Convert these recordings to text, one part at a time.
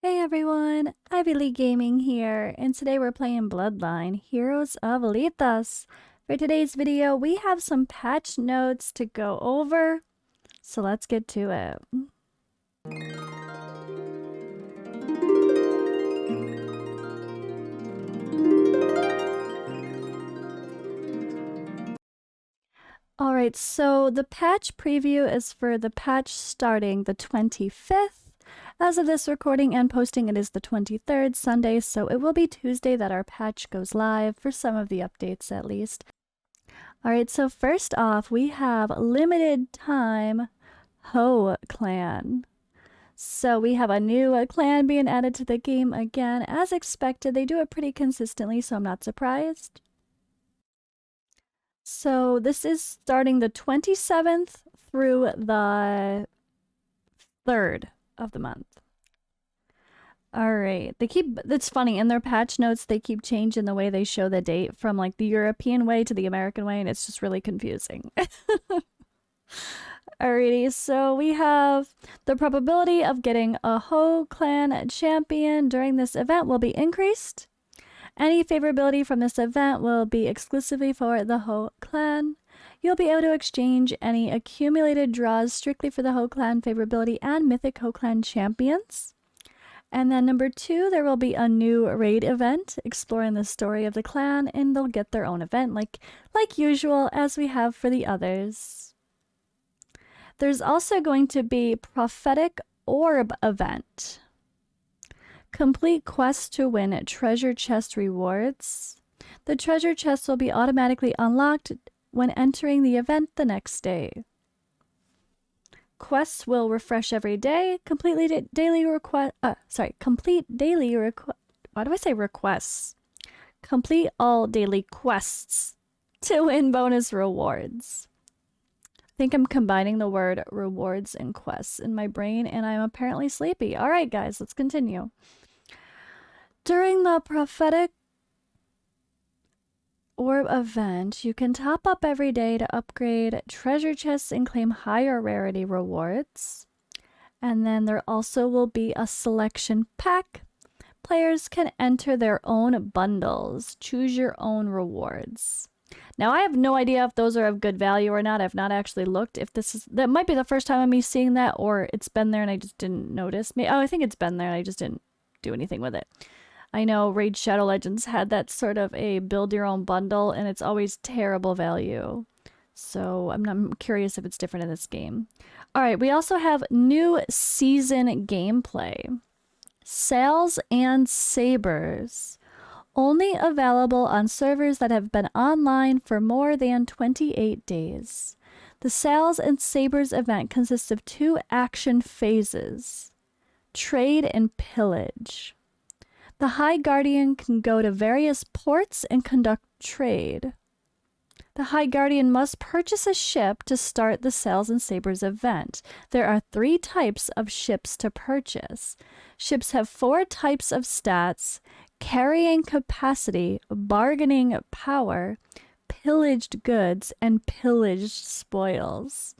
Hey everyone, Ivy League Gaming here, and today we're playing Bloodline, Heroes of Lithas. For today's video, we have some patch notes to go over, so let's get to it. Alright, so the patch preview is for the patch starting the 25th. As of this recording and posting, it is the 23rd, Sunday, so it will be Tuesday that our patch goes live, for some of the updates at least. Alright, so first off, we have limited time Ho clan. So we have a new clan being added to the game again. As expected, they do it pretty consistently, so I'm not surprised. So this is starting the 27th through the 3rd of the month. Alright, it's funny, in their patch notes, they keep changing the way they show the date from like the European way to the American way, and it's just really confusing. Alrighty, so we have the probability of getting a Ho clan champion during this event will be increased. Any favorability from this event will be exclusively for the Ho clan. You'll be able to exchange any accumulated draws strictly for the Ho clan favorability and mythic Ho clan champions. And then number 2, there will be a new raid event exploring the story of the clan, and they'll get their own event like usual, as we have for the others. There's also going to be prophetic orb event. Complete quests to win treasure chest rewards. The treasure chest will be automatically unlocked when entering the event the next day. Quests will refresh every day. Complete daily requests. Why do I say requests? Complete all daily quests to win bonus rewards. I think I'm combining the word rewards and quests in my brain, and I'm apparently sleepy. All right, guys, let's continue. During the prophetic orb event, you can top up every day to upgrade treasure chests and claim higher rarity rewards. And then there also will be a selection pack. Players can enter their own bundles. Choose your own rewards. Now, I have no idea if those are of good value or not. I've not actually looked. That might be the first time of me seeing that, or it's been there and I just didn't notice. I think it's been there and I just didn't do anything with it. I know Raid Shadow Legends had that sort of a build your own bundle, and it's always terrible value. So I'm curious if it's different in this game. Alright, we also have new season gameplay. Sails and Sabers. Only available on servers that have been online for more than 28 days. The Sails and Sabers event consists of 2 action phases: trade and pillage. The High Guardian can go to various ports and conduct trade. The High Guardian must purchase a ship to start the Sails and Sabers event. There are 3 types of ships to purchase. Ships have 4 types of stats: carrying capacity, bargaining power, pillaged goods, and pillaged spoils.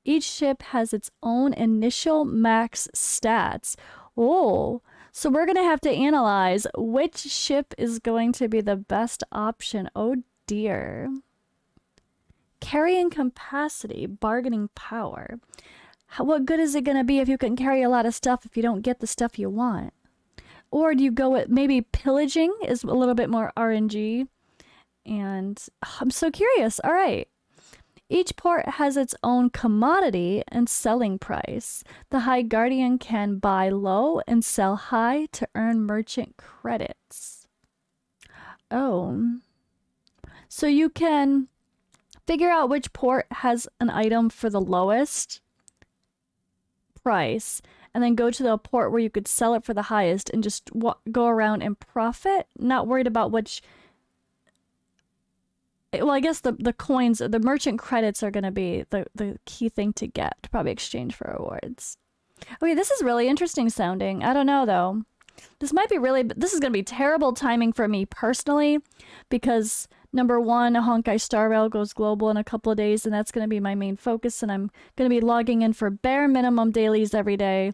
Each ship has its own initial max stats. Oh, so we're going to have to analyze which ship is going to be the best option. Oh dear. Carrying capacity, bargaining power. What good is it going to be if you can carry a lot of stuff if you don't get the stuff you want? Or do you go with maybe pillaging is a little bit more RNG? And I'm so curious. All right. Each port has its own commodity and selling price. The High Guardian can buy low and sell high to earn merchant credits. Oh. So you can figure out which port has an item for the lowest price, and then go to the port where you could sell it for the highest and just go around and profit, not worried about which... Well, I guess the coins, the merchant credits are going to be the key thing to get to probably exchange for rewards. Okay, this is really interesting sounding. I don't know, though. This is going to be terrible timing for me personally, because number 1, Honkai Star Rail goes global in a couple of days, and that's going to be my main focus, and I'm going to be logging in for bare minimum dailies every day.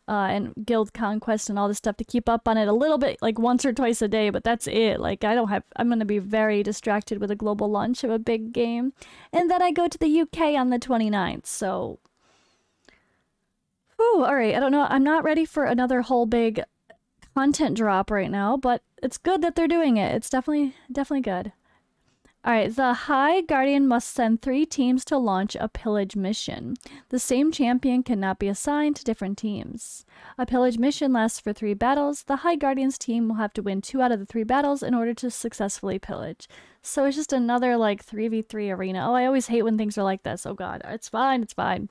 and guild conquest and all this stuff to keep up on it a little bit, like once or twice a day, but that's it. Like I'm going to be very distracted with a global launch of a big game. And then I go to the UK on the 29th, so... Whew, all right, I don't know. I'm not ready for another whole big content drop right now, but it's good that they're doing it. It's definitely good. All right, the High Guardian must send 3 teams to launch a pillage mission. The same champion cannot be assigned to different teams. A pillage mission lasts for 3 battles. The High Guardian's team will have to win 2 out of the 3 battles in order to successfully pillage. So it's just another like 3v3 arena. Oh, I always hate when things are like this. Oh god, it's fine, it's fine.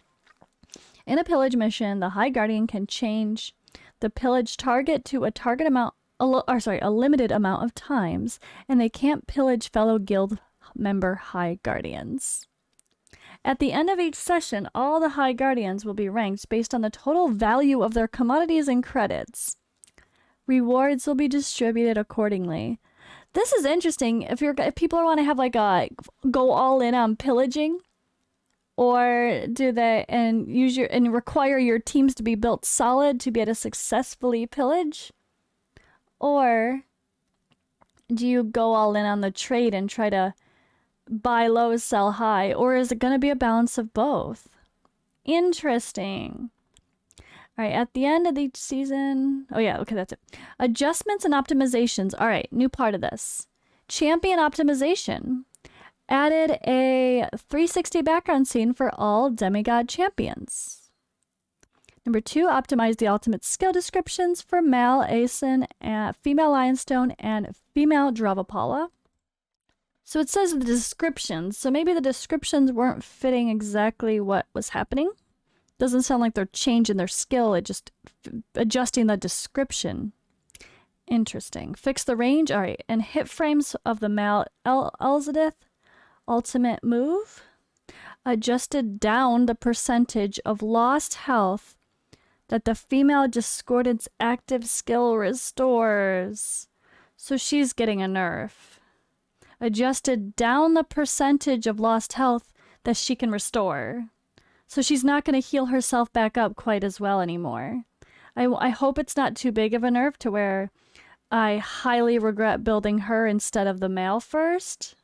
In a pillage mission, the High Guardian can change the pillage target to a limited amount of times, and they can't pillage fellow guild member High Guardians. At the end of each session, all the High Guardians will be ranked based on the total value of their commodities and credits. Rewards will be distributed accordingly. This is interesting if people want to have like a go all in on pillaging, or do they and require your teams to be built solid to be able to successfully pillage? Or do you go all in on the trade and try to buy low, sell high? Or is it going to be a balance of both? Interesting. All right, at the end of each season... Oh yeah, okay, that's it. Adjustments and optimizations. All right, new part of this. Champion optimization. Added a 360 background scene for all demigod champions. Number 2, optimize the ultimate skill descriptions for male Aeson, female Lionstone, and female Dravapala. So it says the descriptions, so maybe the descriptions weren't fitting exactly what was happening. Doesn't sound like they're changing their skill, it just adjusting the description. Interesting. Fix the range, alright, and hit frames of the male Elzadith ultimate move. Adjusted down the percentage of lost health that the female discordant's active skill restores. So she's getting a nerf. Adjusted down the percentage of lost health that she can restore. So she's not going to heal herself back up quite as well anymore. I hope it's not too big of a nerf to where I highly regret building her instead of the male first.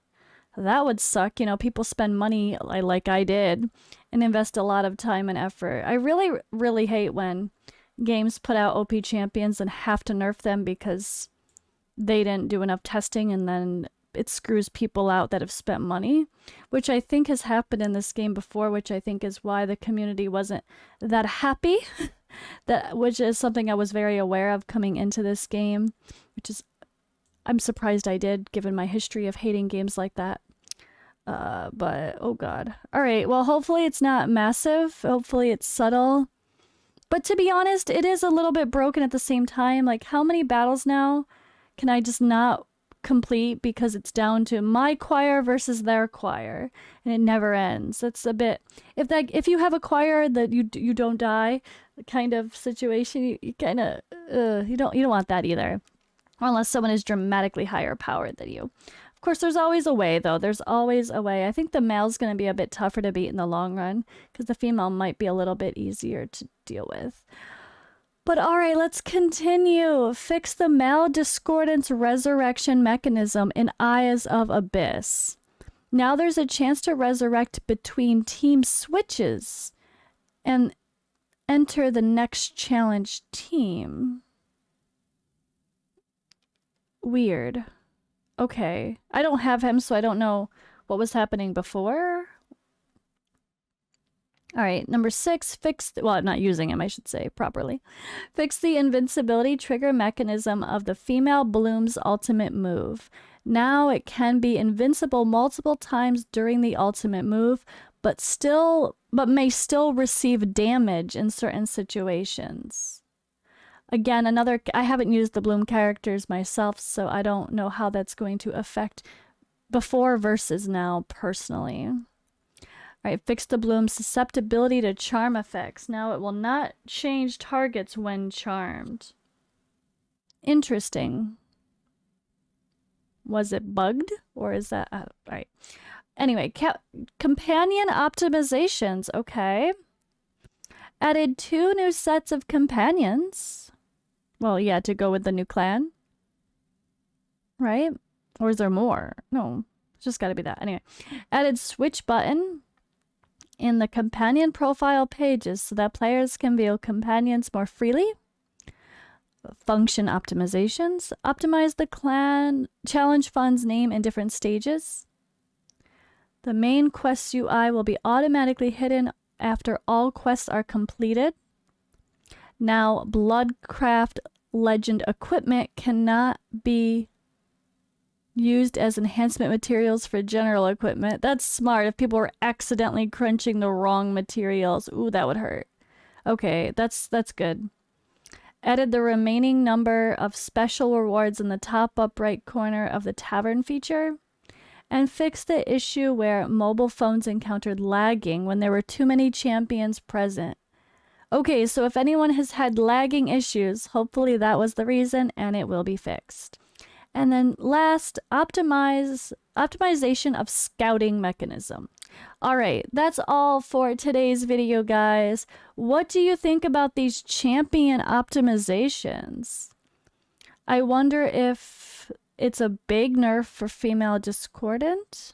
That would suck. You know, people spend money like I did and invest a lot of time and effort. I really, really hate when games put out OP champions and have to nerf them because they didn't do enough testing, and then it screws people out that have spent money, which I think has happened in this game before, which I think is why the community wasn't that happy, which is something I was very aware of coming into this game, which is, I'm surprised I did, given my history of hating games like that. But, oh god. Alright, well, hopefully it's not massive. Hopefully it's subtle. But to be honest, it is a little bit broken at the same time. Like, how many battles now can I just not complete because it's down to my choir versus their choir, and it never ends? That's a bit... If you have a choir that you don't die kind of situation, you kind of... you don't want that either. Or unless someone is dramatically higher powered than you. Of course, there's always a way, though. There's always a way. I think the male's going to be a bit tougher to beat in the long run, because the female might be a little bit easier to deal with. But alright, let's continue. Fix the male discordance resurrection mechanism in Eyes of Abyss. Now there's a chance to resurrect between team switches and enter the next challenge team. Weird. Okay. I don't have him, so I don't know what was happening before. Alright, number 6, well, I'm not using him, I should say, properly. Fix the invincibility trigger mechanism of the female Bloom's ultimate move. Now it can be invincible multiple times during the ultimate move, but may still receive damage in certain situations. Again, I haven't used the Bloom characters myself, so I don't know how that's going to affect before versus now personally. Alright, fix the Bloom's susceptibility to charm effects. Now it will not change targets when charmed. Interesting. Was it bugged? Or is that... alright. Anyway, companion optimizations. Okay. Added 2 new sets of companions. Well, yeah, to go with the new clan. Right? Or is there more? No, it's just gotta be that. Anyway, added switch button in the companion profile pages so that players can view companions more freely. Function optimizations. Optimize the clan challenge fund's name in different stages. The main quest UI will be automatically hidden after all quests are completed. Now, Bloodcraft Legend equipment cannot be used as enhancement materials for general equipment. That's smart. If people were accidentally crunching the wrong materials, ooh, that would hurt. Okay, that's good. Added the remaining number of special rewards in the top up right corner of the tavern feature, and fixed the issue where mobile phones encountered lagging when there were too many champions present. Okay, so if anyone has had lagging issues, hopefully that was the reason and it will be fixed. And then last, optimization of scouting mechanism. All right, that's all for today's video, guys. What do you think about these champion optimizations? I wonder if it's a big nerf for female discordant.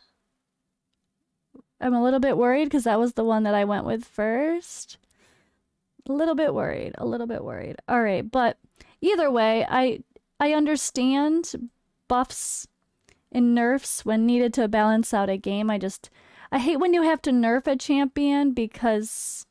I'm a little bit worried because that was the one that I went with first. A little bit worried. All right, but either way, I understand buffs and nerfs when needed to balance out a game. I hate when you have to nerf a champion because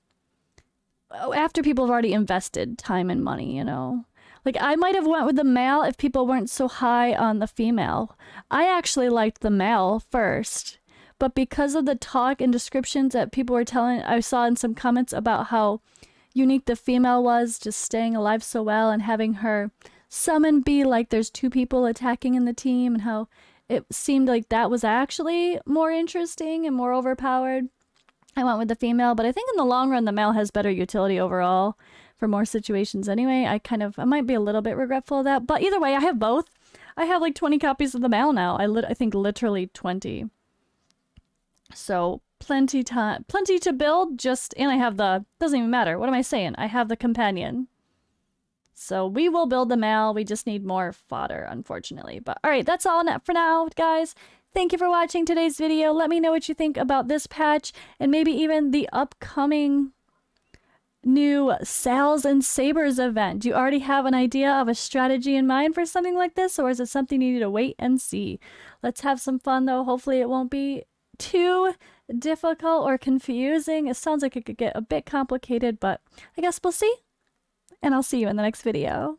after people have already invested time and money, you know. Like, I might have went with the male if people weren't so high on the female. I actually liked the male first, but because of the talk and descriptions that people were telling, I saw in some comments about how unique the female was, just staying alive so well and having her summon be like there's 2 people attacking in the team, and how it seemed like that was actually more interesting and more overpowered. I went with the female, but I think in the long run the male has better utility overall for more situations anyway. I might be a little bit regretful of that, but either way, I have both. I have like 20 copies of the male now. I think literally 20. So plenty to build, and I have doesn't even matter. What am I saying? I have the companion. So we will build the male. We just need more fodder, unfortunately. But all right, that's all for now, guys. Thank you for watching today's video. Let me know what you think about this patch and maybe even the upcoming new Sals and Sabers event. Do you already have an idea of a strategy in mind for something like this, or is it something you need to wait and see? Let's have some fun, though. Hopefully it won't be too difficult or confusing. It sounds like it could get a bit complicated, but I guess we'll see. And I'll see you in the next video.